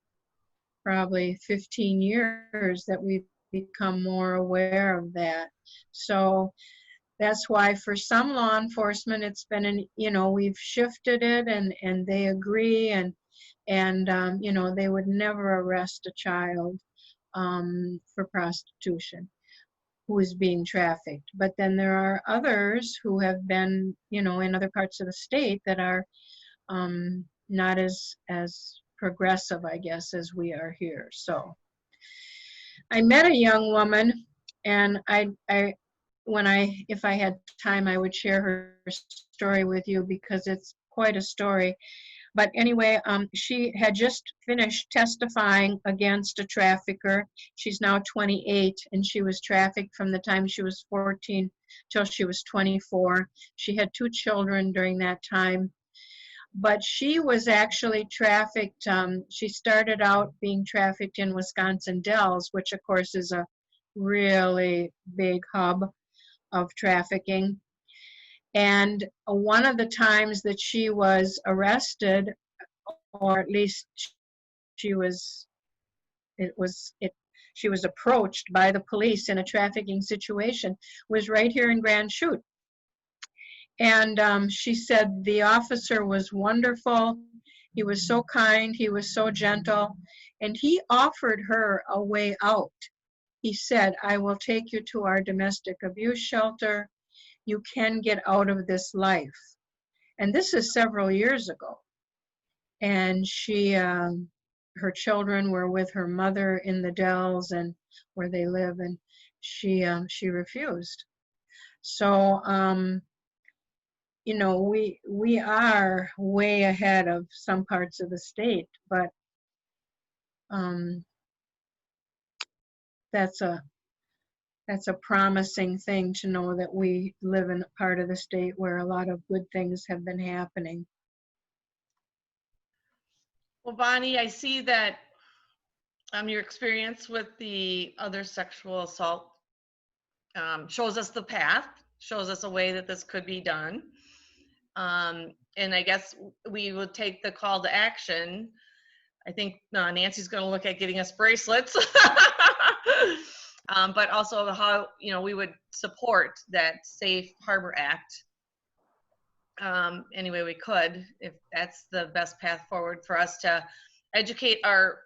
Speaker 1: probably 15 years that we've become more aware of that. So that's why for some law enforcement, it's been we've shifted it, and they agree, and they would never arrest a child for prostitution who is being trafficked. But then there are others who have been, in other parts of the state that are not as progressive, I guess, as we are here. So I met a young woman, and if I had time, I would share her story with you because it's quite a story. But anyway, she had just finished testifying against a trafficker. She's now 28, and she was trafficked from the time she was 14 till she was 24. She had 2 children during that time. But she was actually trafficked. She started out being trafficked in Wisconsin Dells, which of course is a really big hub of trafficking. And one of the times that she was arrested, or at least she was approached by the police in a trafficking situation, was right here in Grand Chute. And she said the officer was wonderful. He was so kind. He was so gentle. And he offered her a way out. He said, I will take you to our domestic abuse shelter. You can get out of this life. And this is several years ago. And she, her children were with her mother in the Dells and where they live, and she refused. So, we are way ahead of some parts of the state, but that's a promising thing to know that we live in a part of the state where a lot of good things have been happening.
Speaker 2: Well, Bonnie, I see that your experience with the other sexual assault shows us the path, shows us a way that this could be done. And I guess we will take the call to action. I think Nancy's going to look at getting us bracelets, but also how we would support that Safe Harbor Act any way we could, if that's the best path forward for us to educate our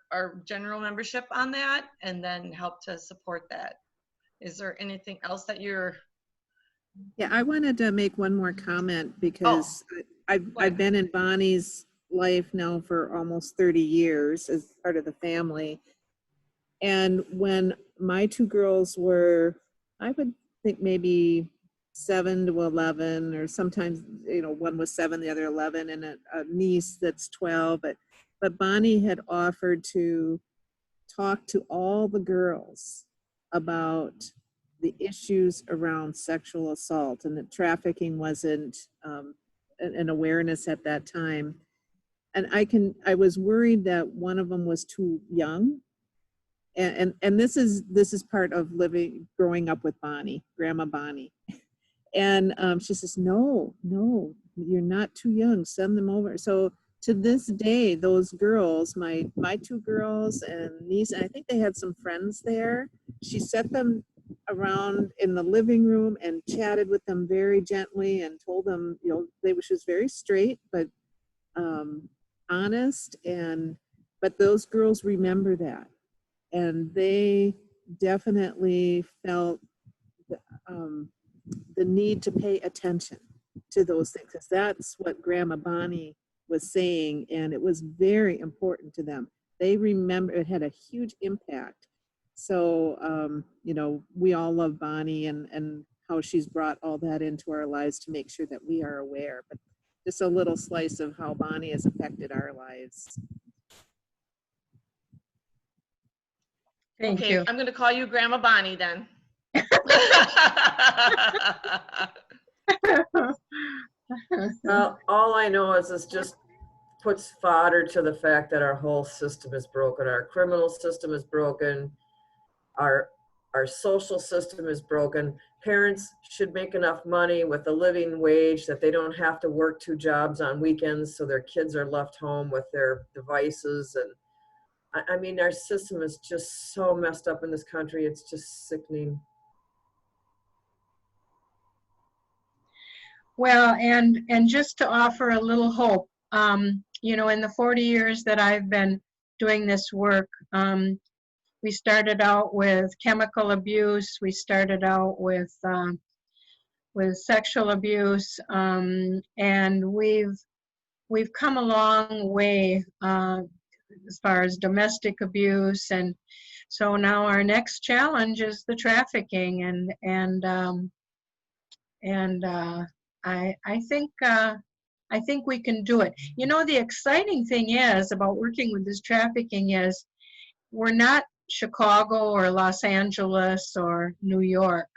Speaker 2: general membership on that, and then help to support that. Is there anything else that you're?
Speaker 5: Yeah, I wanted to make one more comment because I've been in Bonnie's life now for almost 30 years as part of the family. And when my 2 girls were, I would think maybe 7 to 11, or sometimes, one was 7, the other 11, and a niece that's 12. But Bonnie had offered to talk to all the girls about the issues around sexual assault, and that trafficking wasn't an awareness at that time. And I was worried that one of them was too young. And this is part of growing up with Bonnie, Grandma Bonnie. And she says, no, you're not too young, send them over. So to this day, those girls, my 2 girls and niece, and I think they had some friends there, she set them around in the living room and chatted with them very gently and told them, she was very straight, but honest. But those girls remember that. And they definitely felt the need to pay attention to those things, because that's what Grandma Bonnie was saying, and it was very important to them. They remember it had a huge impact. So, we all love Bonnie and how she's brought all that into our lives to make sure that we are aware. But just a little slice of how Bonnie has affected our lives.
Speaker 1: Thank you.
Speaker 2: I'm going to call you Grandma Bonnie then.
Speaker 3: Well, all I know is this just puts fodder to the fact that our whole system is broken. Our criminal system is broken. Our social system is broken. Parents should make enough money with a living wage that they don't have to work 2 jobs on weekends, so their kids are left home with their devices. And I mean, our system is just so messed up in this country. It's just sickening.
Speaker 1: Well, and just to offer a little hope, you know, in the 40 years that I've been doing this work, we started out with chemical abuse. We started out with sexual abuse, and we've come a long way as far as domestic abuse, and so now our next challenge is the trafficking, and I think we can do it. You know, the exciting thing is about working with this trafficking is we're not Chicago or Los Angeles or New York.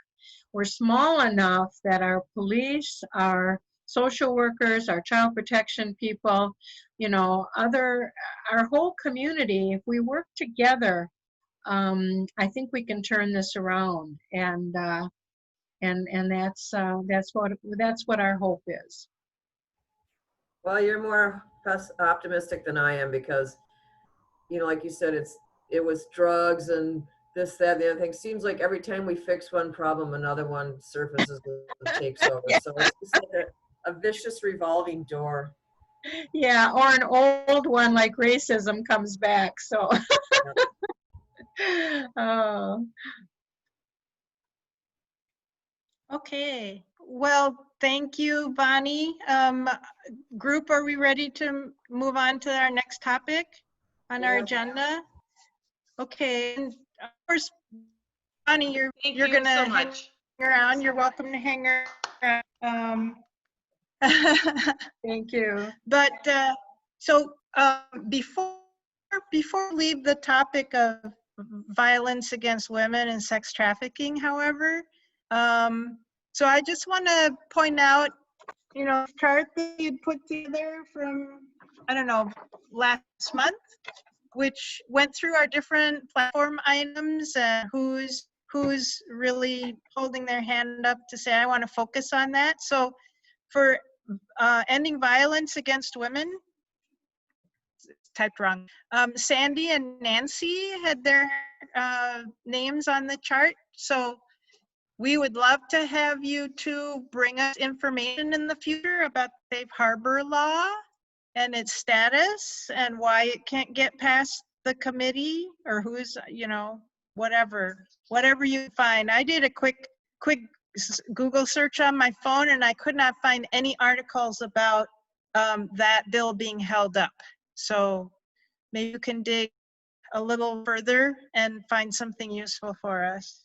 Speaker 1: We're small enough that our police, our social workers, our child protection people, you know, our whole community, if we work together, I think we can turn this around, and that's what our hope is.
Speaker 3: Well, you're more optimistic than I am because, you know, like you said, it was drugs and this, that, the other thing. Seems like every time we fix one problem, another one surfaces and takes over. So it's just like a vicious revolving door.
Speaker 1: Yeah, or an old one like racism comes back. So. Oh.
Speaker 4: Okay, well, thank you, Bonnie. Group, are we ready to move on to our next topic on our agenda? Okay, and of course, Bonnie, you're gonna
Speaker 2: so
Speaker 4: hang
Speaker 2: much.
Speaker 4: around. You're welcome to hang around.
Speaker 1: Thank you.
Speaker 4: But so before we leave the topic of violence against women and sex trafficking, however, so I just want to point out, you know, the chart that you'd put together from, I don't know, last month, which went through our different platform items and who's really holding their hand up to say, I want to focus on that. So for ending violence against women, typed wrong. Sandy and Nancy had their names on the chart. So we would love to have you two bring us information in the future about the safe harbor law and its status and why it can't get past the committee, or who's, you know, whatever you find. I did a quick Google search on my phone and I could not find any articles about that bill being held up. So maybe you can dig a little further and find something useful for us.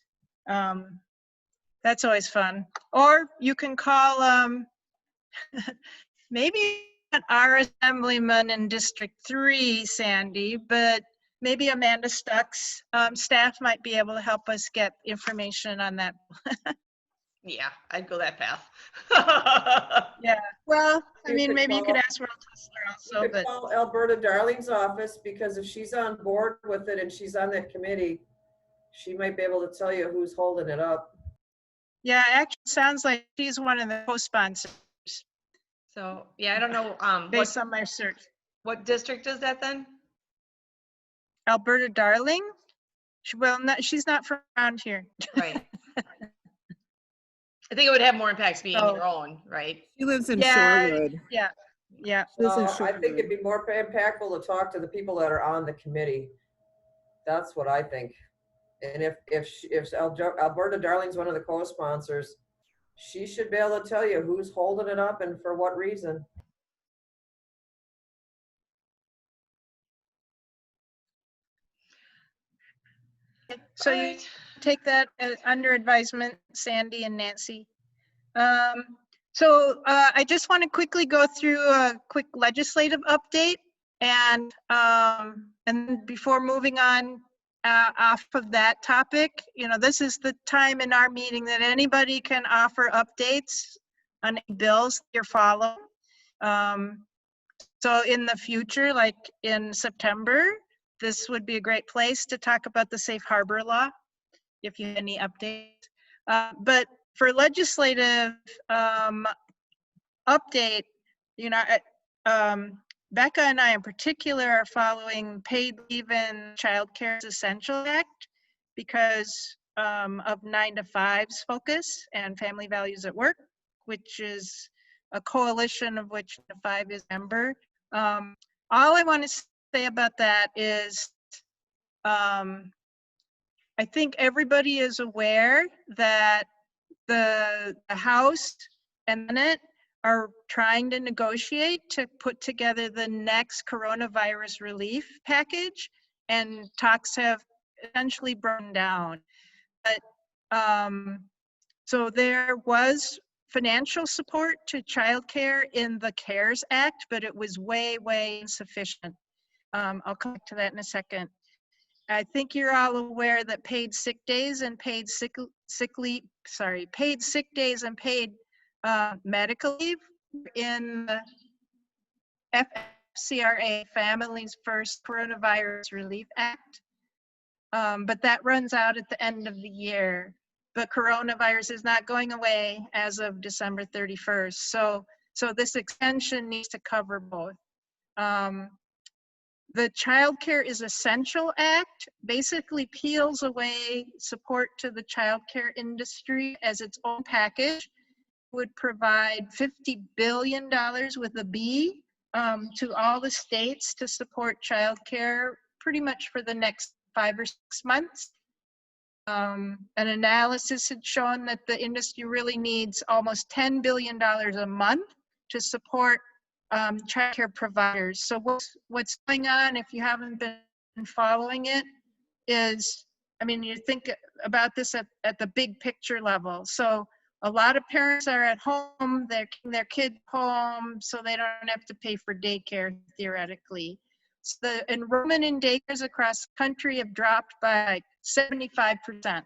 Speaker 4: That's always fun. Or you can call maybe not our assemblyman in District 3, Sandy, but maybe Amanda Stuck's staff might be able to help us get information on that.
Speaker 2: Yeah, I'd go that path.
Speaker 4: Yeah, well, I
Speaker 3: You
Speaker 4: mean,
Speaker 3: could
Speaker 4: maybe you
Speaker 3: call-
Speaker 4: could ask World Tussler also,
Speaker 3: You could
Speaker 4: but
Speaker 3: call Alberta Darling's office, because if she's on board with it and she's on that committee, she might be able to tell you who's holding it up.
Speaker 4: yeah, actually sounds like she's one of the co-sponsors
Speaker 2: So, yeah, I don't know,
Speaker 4: based on my search.
Speaker 2: what district is that then?
Speaker 4: Alberta Darling? Well, she's not from around here.
Speaker 2: Right. I think it would have more impacts being your own, right?
Speaker 5: She lives in
Speaker 4: Yeah,
Speaker 5: Shorewood.
Speaker 4: Yeah.
Speaker 5: She lives in
Speaker 3: I think it'd
Speaker 5: Shorewood.
Speaker 3: be more impactful to talk to the people that are on the committee. That's what I think. And if Alberta Darling's one of the co-sponsors, she should be able to tell you who's holding it up and for what reason.
Speaker 4: So you take that under advisement, Sandy and Nancy. So I just want to quickly go through a quick legislative update, and before moving on off of that topic, you know, this is the time in our meeting that anybody can offer updates on any bills you're following. So in the future, like in September, this would be a great place to talk about the safe harbor law, if you have any updates. But for legislative update, you know, Becca and I in particular are following Paid Leave and Child Care Essential Act because of 9 to 5's focus and Family Values at Work, which is a coalition of which 9 to 5 is a member. All I want to say about that is I think everybody is aware that the House and the Senate are trying to negotiate to put together the next coronavirus relief package, and talks have essentially broken down. But so there was financial support to childcare in the CARES Act, but it was way, way insufficient. I'll come back to that in a second. I think you're all aware that paid sick days and paid paid sick days and paid medical leave in the FCRA, Families First Coronavirus Relief Act. But that runs out at the end of the year. But coronavirus is not going away as of December 31st. So this extension needs to cover both. The Child Care is Essential Act basically peels away support to the child care industry as its own package. Would provide $50 billion with a B to all the states to support child care pretty much for the next 5 or 6 months. An analysis had shown that the industry really needs almost $10 billion a month to support child care providers. So what's going on, if you haven't been following it, is, I mean, you think about this at the big picture level. So a lot of parents are at home, they're keeping their kids home, so they don't have to pay for daycare, theoretically. So the enrollment in daycares across the country have dropped by like 75%.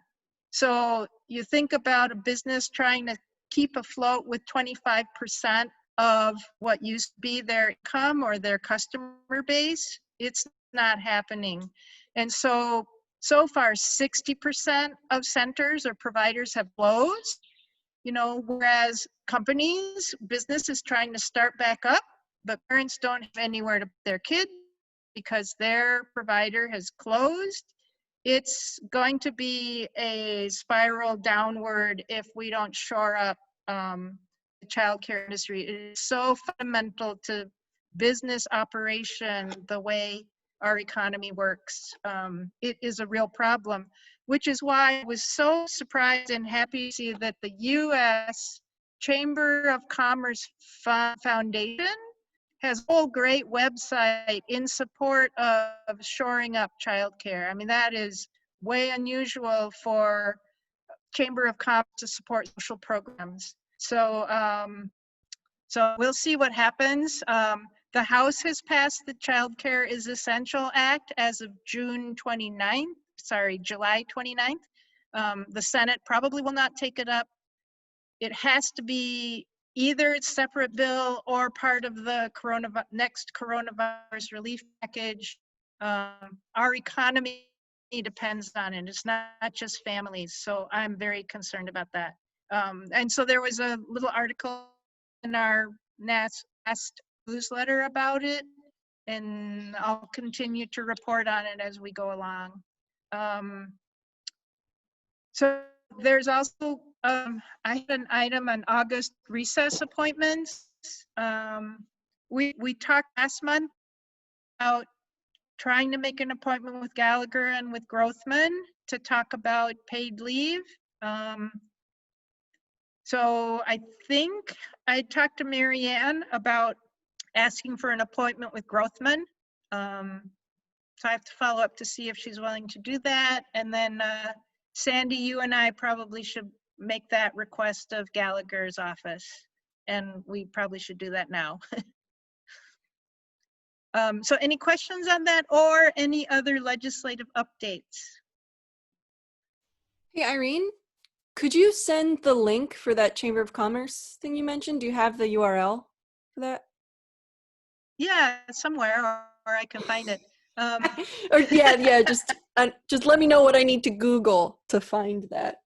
Speaker 4: So you think about a business trying to keep afloat with 25% of what used to be their income or their customer base, it's not happening. And so far 60% of centers or providers have closed, you know, whereas business is trying to start back up, but parents don't have anywhere to put their kids because their provider has closed. It's going to be a spiral downward if we don't shore up the childcare industry. It is so fundamental to business operation, the way our economy works. It is a real problem, which is why I was so surprised and happy to see that the U.S. Chamber of Commerce Foundation has a whole great website in support of shoring up childcare. I mean, that is way unusual for Chamber of Commerce to support social programs. So we'll see what happens. The House has passed the Child Care is Essential Act as of July 29th. The Senate probably will not take it up. It has to be either a separate bill or part of the next coronavirus relief package. Our economy depends on it. It's not just families. So I'm very concerned about that. And so there was a little article in our last newsletter about it, and I'll continue to report on it as we go along. So there's also, I had an item on August recess appointments. We talked last month about trying to make an appointment with Gallagher and with Grothman to talk about paid leave. So I think I talked to Marianne about asking for an appointment with Grothman. So I have to follow up to see if she's willing to do that. And then Sandy, you and I probably should make that request of Gallagher's office. And we probably should do that now. So any questions on that or any other legislative updates?
Speaker 7: Hey, Irene, Could you send the link for that Chamber of Commerce thing you mentioned? Do you have the URL for that?
Speaker 4: Yeah, somewhere, or I can find it.
Speaker 7: Or yeah, just let me know what I need to Google to find that.